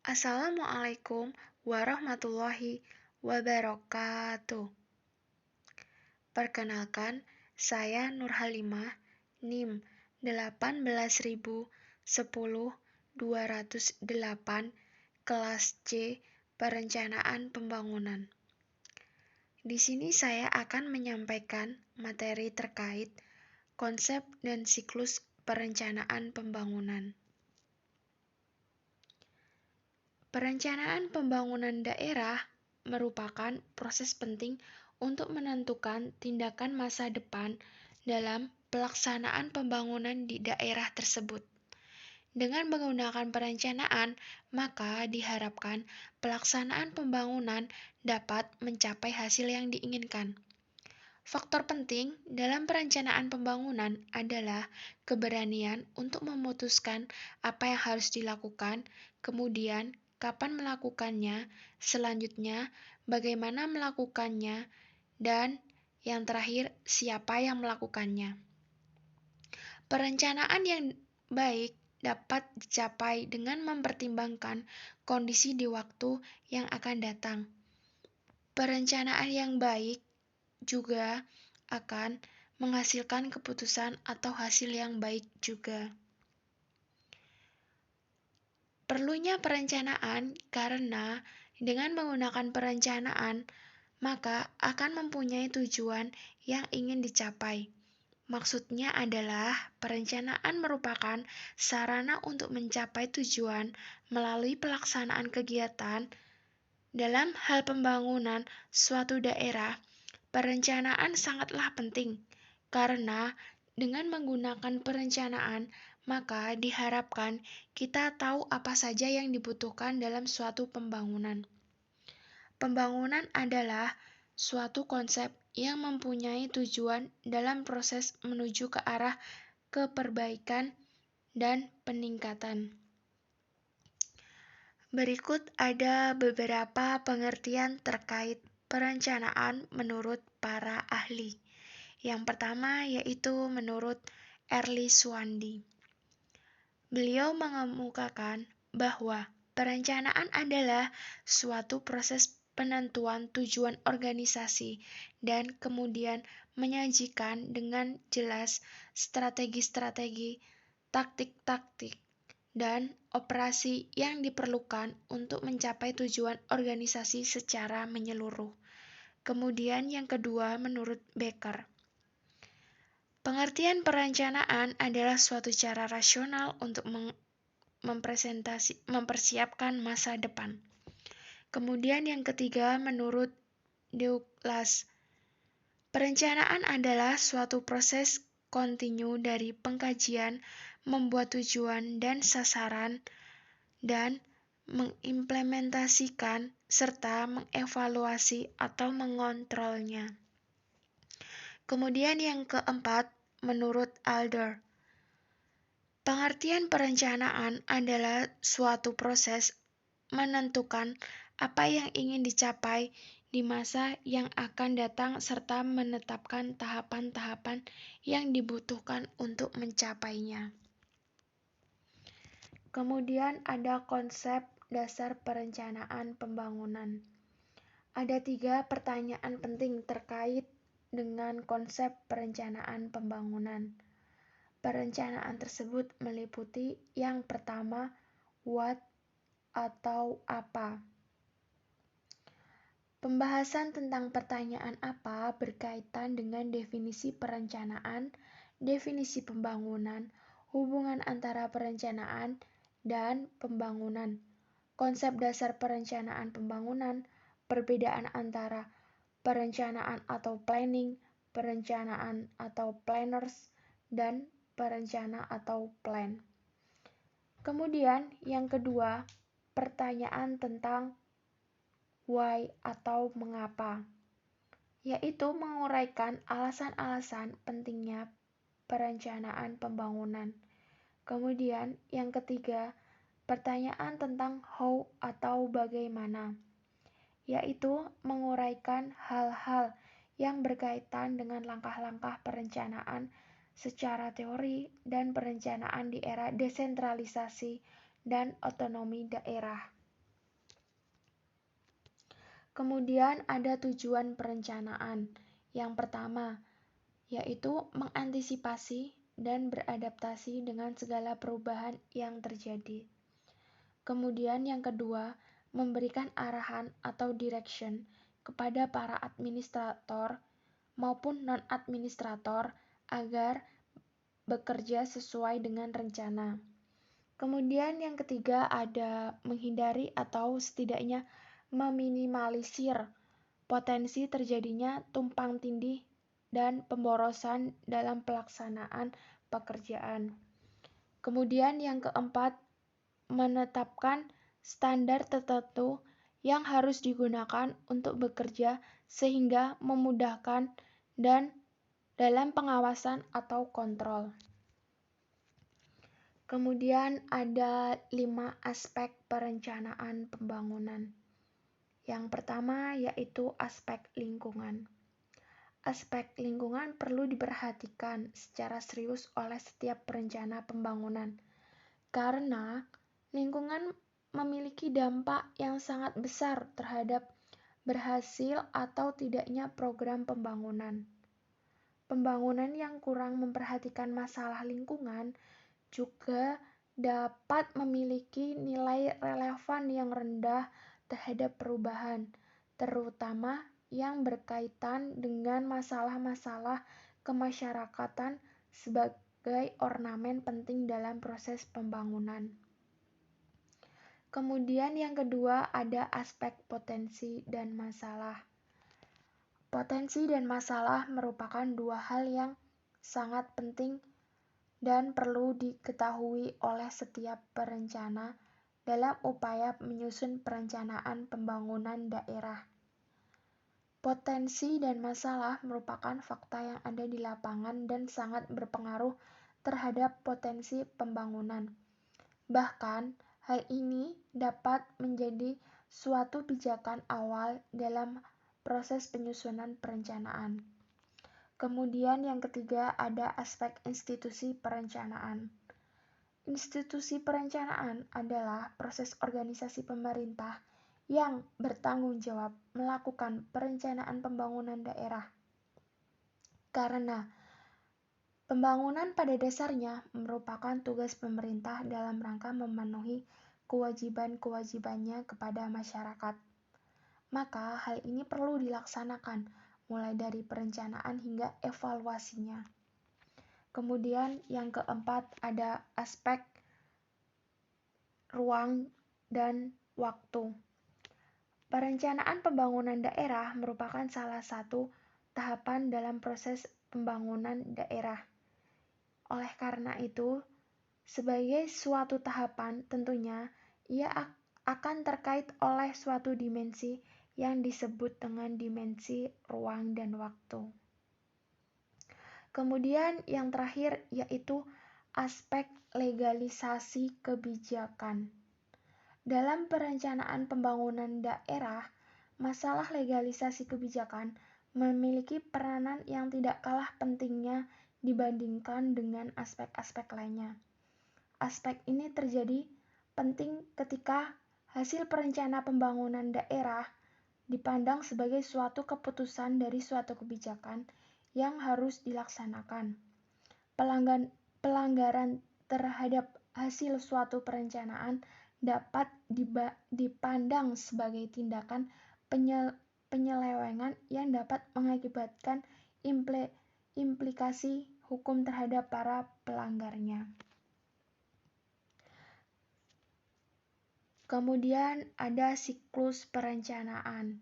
Assalamualaikum warahmatullahi wabarakatuh. Perkenalkan, saya Nur Halimah, NIM 1810208, kelas C, Perencanaan Pembangunan. Di sini saya akan menyampaikan materi terkait konsep dan siklus perencanaan pembangunan. Perencanaan pembangunan daerah merupakan proses penting untuk menentukan tindakan masa depan dalam pelaksanaan pembangunan di daerah tersebut. Dengan menggunakan perencanaan, maka diharapkan pelaksanaan pembangunan dapat mencapai hasil yang diinginkan. Faktor penting dalam perencanaan pembangunan adalah keberanian untuk memutuskan apa yang harus dilakukan, kemudian kapan melakukannya, selanjutnya bagaimana melakukannya, dan yang terakhir siapa yang melakukannya. Perencanaan yang baik dapat dicapai dengan mempertimbangkan kondisi di waktu yang akan datang. Perencanaan yang baik juga akan menghasilkan keputusan atau hasil yang baik juga. Perlunya perencanaan karena dengan menggunakan perencanaan, maka akan mempunyai tujuan yang ingin dicapai. Maksudnya adalah perencanaan merupakan sarana untuk mencapai tujuan melalui pelaksanaan kegiatan. Dalam hal pembangunan suatu daerah, perencanaan sangatlah penting karena dengan menggunakan perencanaan, maka diharapkan kita tahu apa saja yang dibutuhkan dalam suatu pembangunan. Pembangunan adalah suatu konsep yang mempunyai tujuan dalam proses menuju ke arah keperbaikan dan peningkatan. Berikut ada beberapa pengertian terkait perencanaan menurut para ahli. Yang pertama yaitu menurut Early Swandi. Beliau mengemukakan bahwa perencanaan adalah suatu proses penentuan tujuan organisasi dan kemudian menyajikan dengan jelas strategi-strategi, taktik-taktik, dan operasi yang diperlukan untuk mencapai tujuan organisasi secara menyeluruh. Kemudian yang kedua menurut Becker. Pengertian perencanaan adalah suatu cara rasional untuk mempersiapkan masa depan. Kemudian yang ketiga menurut Douglas. Perencanaan adalah suatu proses kontinu dari pengkajian, membuat tujuan dan sasaran, dan mengimplementasikan serta mengevaluasi atau mengontrolnya. Kemudian yang keempat, menurut Alder, pengertian perencanaan adalah suatu proses menentukan apa yang ingin dicapai di masa yang akan datang serta menetapkan tahapan-tahapan yang dibutuhkan untuk mencapainya. Kemudian ada konsep dasar perencanaan pembangunan. Ada 3 pertanyaan penting terkait dengan konsep perencanaan pembangunan. Perencanaan tersebut meliputi yang pertama, what atau apa. Pembahasan tentang pertanyaan apa berkaitan dengan definisi perencanaan, definisi pembangunan, hubungan antara perencanaan dan pembangunan, konsep dasar perencanaan pembangunan, perbedaan antara perencanaan atau planning, perencanaan atau planners, dan perencana atau plan. Kemudian yang kedua, pertanyaan tentang why atau mengapa, yaitu menguraikan alasan-alasan pentingnya perencanaan pembangunan. Kemudian yang ketiga, pertanyaan tentang how atau bagaimana, yaitu menguraikan hal-hal yang berkaitan dengan langkah-langkah perencanaan secara teori dan perencanaan di era desentralisasi dan otonomi daerah. Kemudian ada tujuan perencanaan. Yang pertama, yaitu mengantisipasi dan beradaptasi dengan segala perubahan yang terjadi. Kemudian yang kedua, memberikan arahan atau direction kepada para administrator maupun non-administrator agar bekerja sesuai dengan rencana. Kemudian yang ketiga ada menghindari atau setidaknya meminimalisir potensi terjadinya tumpang tindih dan pemborosan dalam pelaksanaan pekerjaan. Kemudian yang keempat, menetapkan standar tertentu yang harus digunakan untuk bekerja sehingga memudahkan dan dalam pengawasan atau kontrol. Kemudian ada 5 aspek perencanaan pembangunan. Yang pertama yaitu aspek lingkungan. Aspek lingkungan perlu diperhatikan secara serius oleh setiap perencana pembangunan, karena lingkungan memiliki dampak yang sangat besar terhadap berhasil atau tidaknya program pembangunan. Pembangunan yang kurang memperhatikan masalah lingkungan juga dapat memiliki nilai relevan yang rendah terhadap perubahan, terutama yang berkaitan dengan masalah-masalah kemasyarakatan sebagai ornamen penting dalam proses pembangunan. Kemudian yang kedua ada aspek potensi dan masalah. Potensi dan masalah merupakan dua hal yang sangat penting dan perlu diketahui oleh setiap perencana dalam upaya menyusun perencanaan pembangunan daerah. Potensi dan masalah merupakan fakta yang ada di lapangan dan sangat berpengaruh terhadap potensi pembangunan. Bahkan, hal ini dapat menjadi suatu pijakan awal dalam proses penyusunan perencanaan. Kemudian yang ketiga ada aspek institusi perencanaan. Institusi perencanaan adalah proses organisasi pemerintah yang bertanggung jawab melakukan perencanaan pembangunan daerah. Karena pembangunan pada dasarnya merupakan tugas pemerintah dalam rangka memenuhi kewajiban-kewajibannya kepada masyarakat. Maka hal ini perlu dilaksanakan mulai dari perencanaan hingga evaluasinya. Kemudian yang keempat ada aspek ruang dan waktu. Perencanaan pembangunan daerah merupakan salah satu tahapan dalam proses pembangunan daerah. Oleh karena itu, sebagai suatu tahapan tentunya ia akan terkait oleh suatu dimensi yang disebut dengan dimensi ruang dan waktu. Kemudian yang terakhir yaitu aspek legalisasi kebijakan. Dalam perencanaan pembangunan daerah, masalah legalisasi kebijakan memiliki peranan yang tidak kalah pentingnya dibandingkan dengan aspek-aspek lainnya. Aspek ini terjadi penting ketika hasil perencana pembangunan daerah dipandang sebagai suatu keputusan dari suatu kebijakan yang harus dilaksanakan. Pelanggaran terhadap hasil suatu perencanaan dapat dipandang sebagai tindakan penyelewengan yang dapat mengakibatkan implikasi hukum terhadap para pelanggarnya. Kemudian ada siklus perencanaan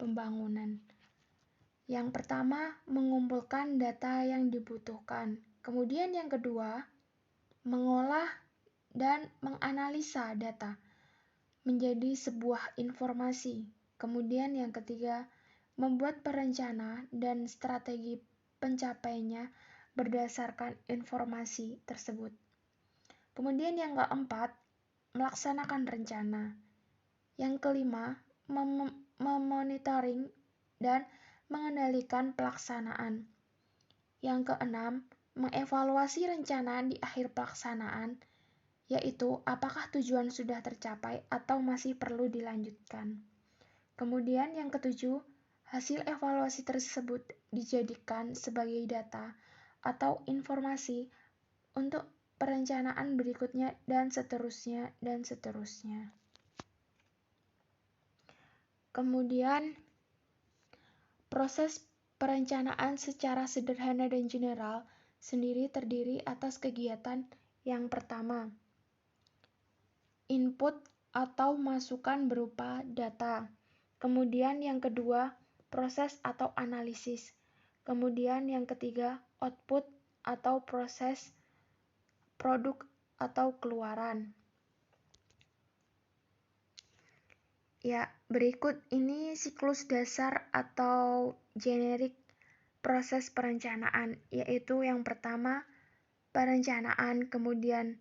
pembangunan. Yang pertama, mengumpulkan data yang dibutuhkan. Kemudian yang kedua, mengolah dan menganalisa data menjadi sebuah informasi. Kemudian yang ketiga, membuat perencana dan strategi pencapaiannya berdasarkan informasi tersebut. Kemudian yang keempat, melaksanakan rencana. Yang kelima, memonitoring dan mengendalikan pelaksanaan. Yang keenam, mengevaluasi rencana di akhir pelaksanaan, yaitu apakah tujuan sudah tercapai atau masih perlu dilanjutkan. Kemudian yang ketujuh, hasil evaluasi tersebut dijadikan sebagai data atau informasi untuk perencanaan berikutnya dan seterusnya dan seterusnya. Kemudian proses perencanaan secara sederhana dan general sendiri terdiri atas kegiatan yang pertama, input atau masukan berupa data. Kemudian yang kedua, proses atau analisis. Kemudian yang ketiga, output atau proses, produk atau keluaran. Ya, berikut ini siklus dasar atau generik proses perencanaan, yaitu yang pertama, perencanaan, kemudian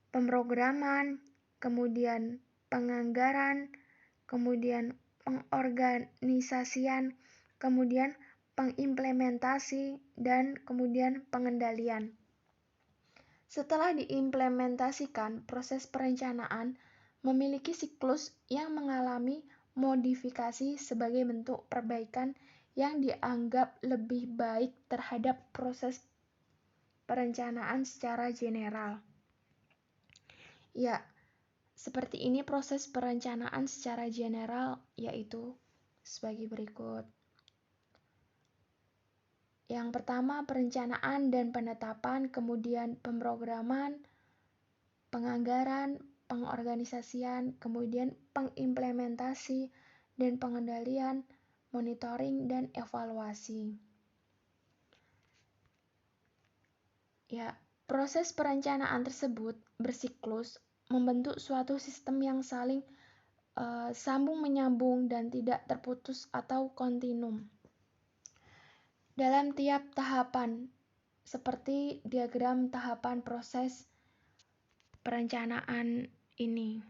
pemrograman, kemudian penganggaran, kemudian pengorganisasian, kemudian pengimplementasi, dan kemudian pengendalian. Setelah diimplementasikan, proses perencanaan memiliki siklus yang mengalami modifikasi sebagai bentuk perbaikan yang dianggap lebih baik terhadap proses perencanaan secara general. Ya, seperti ini proses perencanaan secara general, yaitu sebagai berikut. Yang pertama, perencanaan dan penetapan, kemudian pemrograman, penganggaran, pengorganisasian, kemudian pengimplementasi dan pengendalian, monitoring dan evaluasi. Ya, proses perencanaan tersebut bersiklus membentuk suatu sistem yang saling sambung menyambung dan tidak terputus atau kontinum dalam tiap tahapan, seperti diagram tahapan proses perencanaan ini.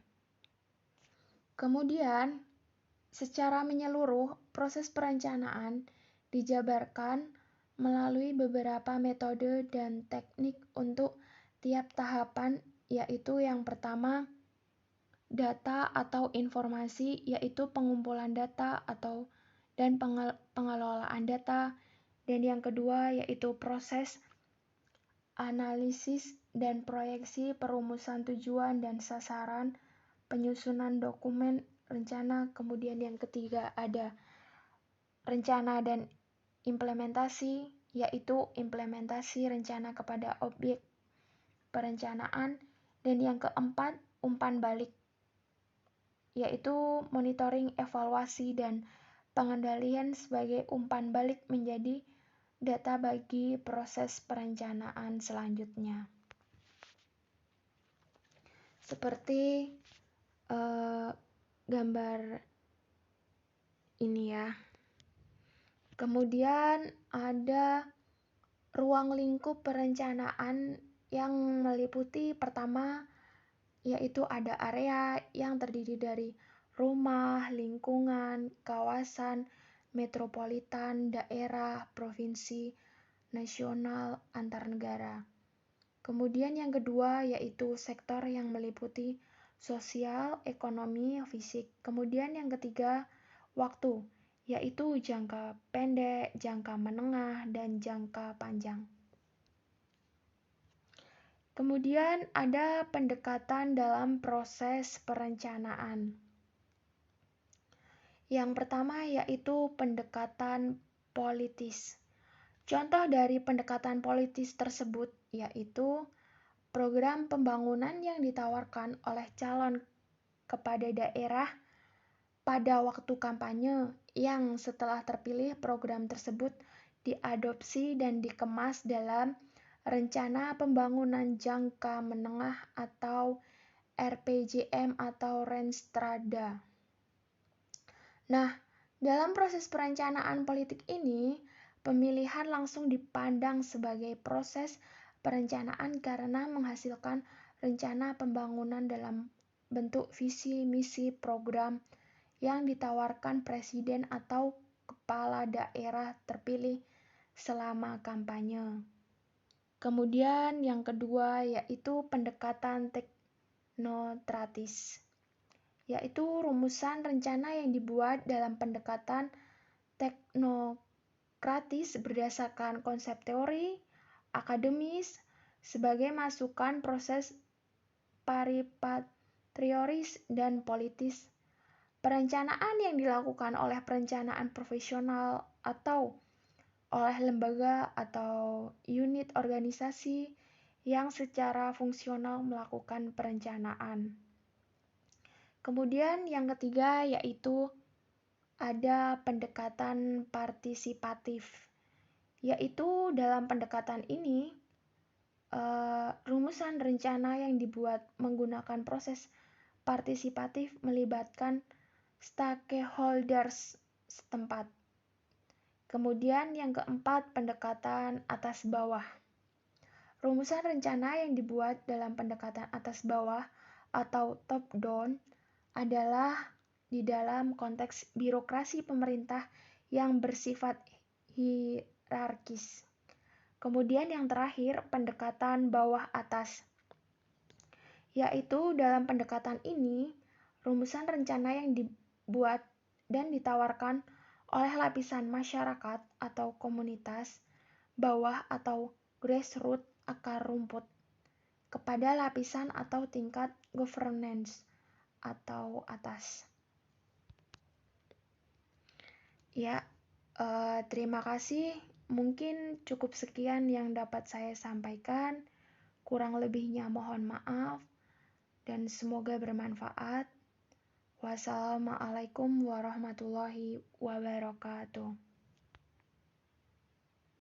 Kemudian, secara menyeluruh, proses perencanaan dijabarkan melalui beberapa metode dan teknik untuk tiap tahapan, yaitu yang pertama, data atau informasi, yaitu pengumpulan data dan pengelolaan data, dan yang kedua yaitu proses analisis dan proyeksi, perumusan tujuan dan sasaran, penyusunan dokumen rencana, kemudian yang ketiga ada rencana dan implementasi, yaitu implementasi rencana kepada objek perencanaan, dan yang keempat umpan balik, yaitu monitoring, evaluasi, dan pengendalian sebagai umpan balik menjadi data bagi proses perencanaan selanjutnya. Seperti gambar ini ya. Kemudian ada ruang lingkup perencanaan yang meliputi pertama yaitu ada area yang terdiri dari rumah, lingkungan, kawasan, metropolitan, daerah, provinsi, nasional, antar negara. Kemudian yang kedua yaitu sektor yang meliputi sosial, ekonomi, fisik. Kemudian yang ketiga waktu, yaitu jangka pendek, jangka menengah, dan jangka panjang. Kemudian ada pendekatan dalam proses perencanaan. Yang pertama yaitu pendekatan politis. Contoh dari pendekatan politis tersebut yaitu program pembangunan yang ditawarkan oleh calon kepada daerah pada waktu kampanye yang setelah terpilih program tersebut diadopsi dan dikemas dalam Rencana Pembangunan Jangka Menengah atau RPJM atau Renstrada. Nah, dalam proses perencanaan politik ini, pemilihan langsung dipandang sebagai proses perencanaan karena menghasilkan rencana pembangunan dalam bentuk visi, misi, program yang ditawarkan presiden atau kepala daerah terpilih selama kampanye. Kemudian yang kedua yaitu pendekatan teknokratis. yaitu rumusan rencana yang dibuat dalam pendekatan teknokratis berdasarkan konsep teori, akademis, sebagai masukan proses paripatrioris dan politis. Perencanaan yang dilakukan oleh perencanaan profesional atau oleh lembaga atau unit organisasi yang secara fungsional melakukan perencanaan. Kemudian yang ketiga yaitu ada pendekatan partisipatif, yaitu dalam pendekatan ini rumusan rencana yang dibuat menggunakan proses partisipatif melibatkan stakeholders setempat. Kemudian yang keempat, pendekatan atas bawah. Rumusan rencana yang dibuat dalam pendekatan atas bawah atau top down adalah di dalam konteks birokrasi pemerintah yang bersifat hierarkis. Kemudian yang terakhir, pendekatan bawah atas. Yaitu dalam pendekatan ini, rumusan rencana yang dibuat dan ditawarkan oleh lapisan masyarakat atau komunitas bawah atau grassroots akar rumput kepada lapisan atau tingkat governance atau atas. Ya, terima kasih. Mungkin cukup sekian yang dapat saya sampaikan. Kurang lebihnya mohon maaf dan semoga bermanfaat. Wassalamualaikum warahmatullahi wabarakatuh.